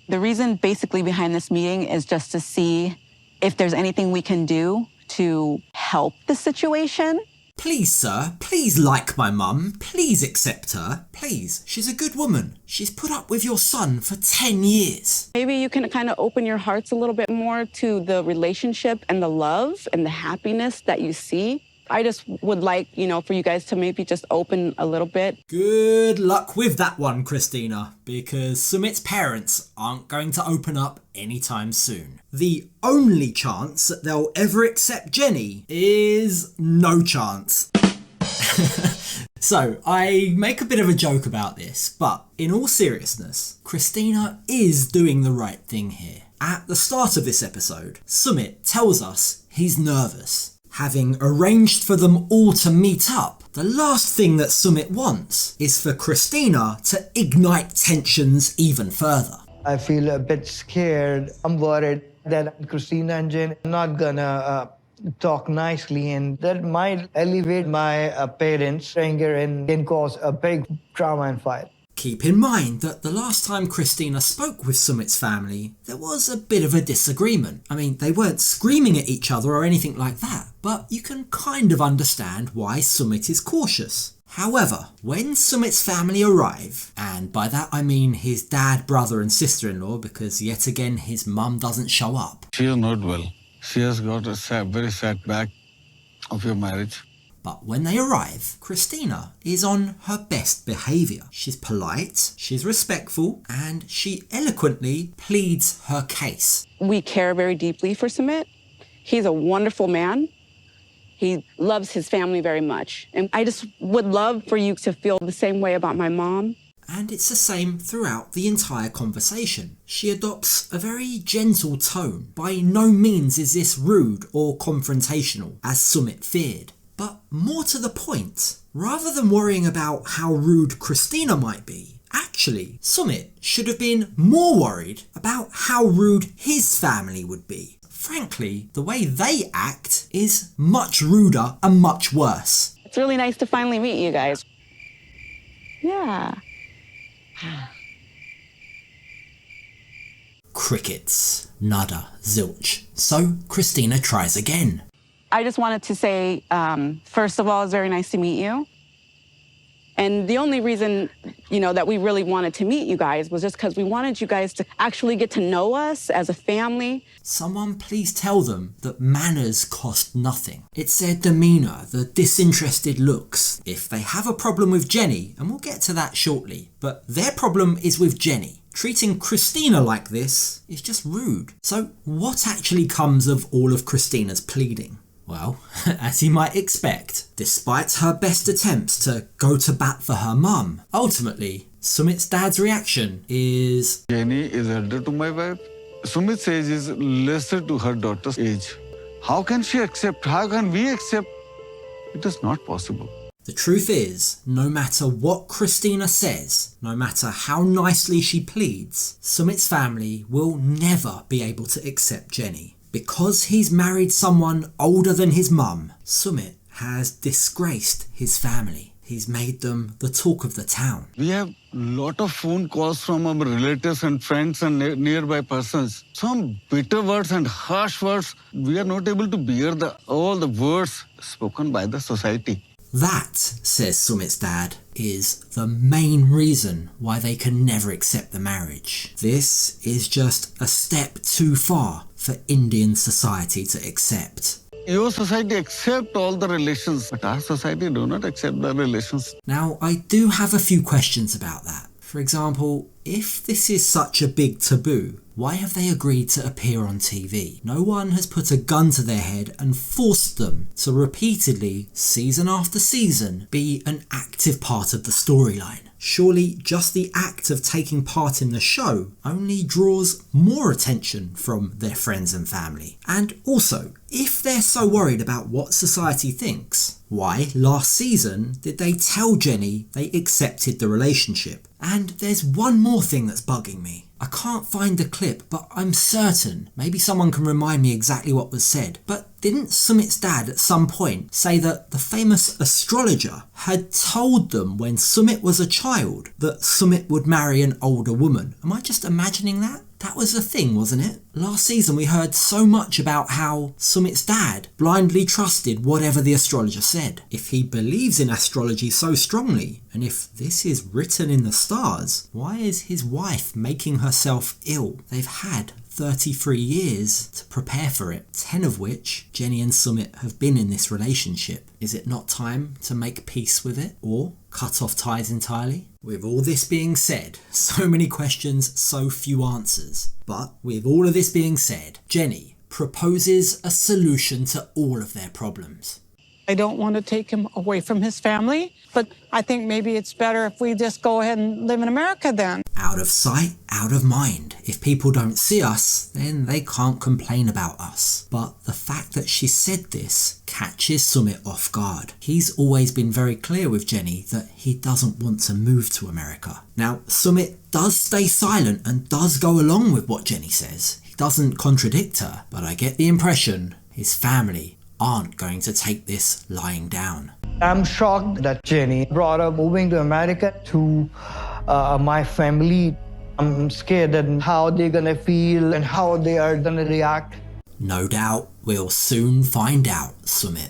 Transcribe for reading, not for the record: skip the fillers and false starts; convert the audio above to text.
The reason basically behind this meeting is just to see if there's anything we can do to help the situation. Please, sir, please like my mum. Please accept her. Please, she's a good woman. She's put up with your son for 10 years. Maybe you can kind of open your hearts a little bit more to the relationship and the love and the happiness that you see. I just would like, for you guys to maybe just open a little bit. Good luck with that one, Christina, because Sumit's parents aren't going to open up anytime soon. The only chance that they'll ever accept Jenny is no chance. So, I make a bit of a joke about this, but in all seriousness, Christina is doing the right thing here. At the start of this episode, Sumit tells us he's nervous. Having arranged for them all to meet up, the last thing that Sumit wants is for Christina to ignite tensions even further. I feel a bit scared. I'm worried that Christina and Jen are not gonna talk nicely, and that might elevate my parents' anger and can cause a big drama and fight. Keep in mind that the last time Christina spoke with Sumit's family, there was a bit of a disagreement. I mean, they weren't screaming at each other or anything like that, but you can kind of understand why Sumit is cautious. However, when Sumit's family arrive, and by that I mean his dad, brother and sister-in-law, because yet again his mum doesn't show up. She is not well. She has got a very sad back of your marriage. But when they arrive, Christina is on her best behaviour. She's polite, she's respectful, and she eloquently pleads her case. We care very deeply for Sumit. He's a wonderful man. He loves his family very much. And I just would love for you to feel the same way about my mom. And it's the same throughout the entire conversation. She adopts a very gentle tone. By no means is this rude or confrontational, as Sumit feared. But more to the point, rather than worrying about how rude Christina might be, actually, Sumit should have been more worried about how rude his family would be. Frankly, the way they act is much ruder and much worse. It's really nice to finally meet you guys. Yeah. Crickets. Nada. Zilch. So Christina tries again. I just wanted to say, first of all, it's very nice to meet you. And the only reason, that we really wanted to meet you guys was just because we wanted you guys to actually get to know us as a family. Someone please tell them that manners cost nothing. It's their demeanour, the disinterested looks. If they have a problem with Jenny, and we'll get to that shortly, but their problem is with Jenny. Treating Christina like this is just rude. So what actually comes of all of Christina's pleading? Well, as you might expect, despite her best attempts to go to bat for her mum, ultimately, Sumit's dad's reaction is... Jenny is elder to my wife. Sumit's age is lesser to her daughter's age. How can she accept? How can we accept? It is not possible. The truth is, no matter what Christina says, no matter how nicely she pleads, Sumit's family will never be able to accept Jenny. Because he's married someone older than his mum, Sumit has disgraced his family. He's made them the talk of the town. We have lot of phone calls from our relatives and friends and nearby persons. Some bitter words and harsh words. We are not able to bear all the words spoken by the society. That, says Sumit's dad, is the main reason why they can never accept the marriage. This is just a step too far for Indian society to accept. Your society accepts all the relations, but our society do not accept the relations. Now, I do have a few questions about that. For example, if this is such a big taboo, why have they agreed to appear on TV? No one has put a gun to their head and forced them to repeatedly, season after season, be an active part of the storyline. Surely just the act of taking part in the show only draws more attention from their friends and family. And also, if they're so worried about what society thinks, why last season did they tell Jenny they accepted the relationship? And there's one more thing that's bugging me. I can't find the clip, but I'm certain, maybe someone can remind me exactly what was said, but didn't Sumit's dad at some point say that the famous astrologer had told them when Sumit was a child that Sumit would marry an older woman? Am I just imagining that? That was the thing, wasn't it? Last season we heard so much about how Sumit's dad blindly trusted whatever the astrologer said. If he believes in astrology so strongly, and if this is written in the stars, why is his wife making herself ill? They've had 33 years to prepare for it, 10 of which Jenny and Sumit have been in this relationship. Is it not time to make peace with it, or cut off ties entirely? With all this being said, so many questions, so few answers. But with all of this being said, Jenny proposes a solution to all of their problems. I don't want to take him away from his family, but I think maybe it's better if we just go ahead and live in America then. Out of sight, out of mind. If people don't see us, then they can't complain about us. But the fact that she said this catches Sumit off guard. He's always been very clear with Jenny that he doesn't want to move to America. Now, Sumit does stay silent and does go along with what Jenny says. He doesn't contradict her, but I get the impression his family aren't going to take this lying down. I'm shocked that Jenny brought up moving to America to my family. I'm scared that how they're gonna feel and how they are gonna react. No doubt we'll soon find out, Sumit.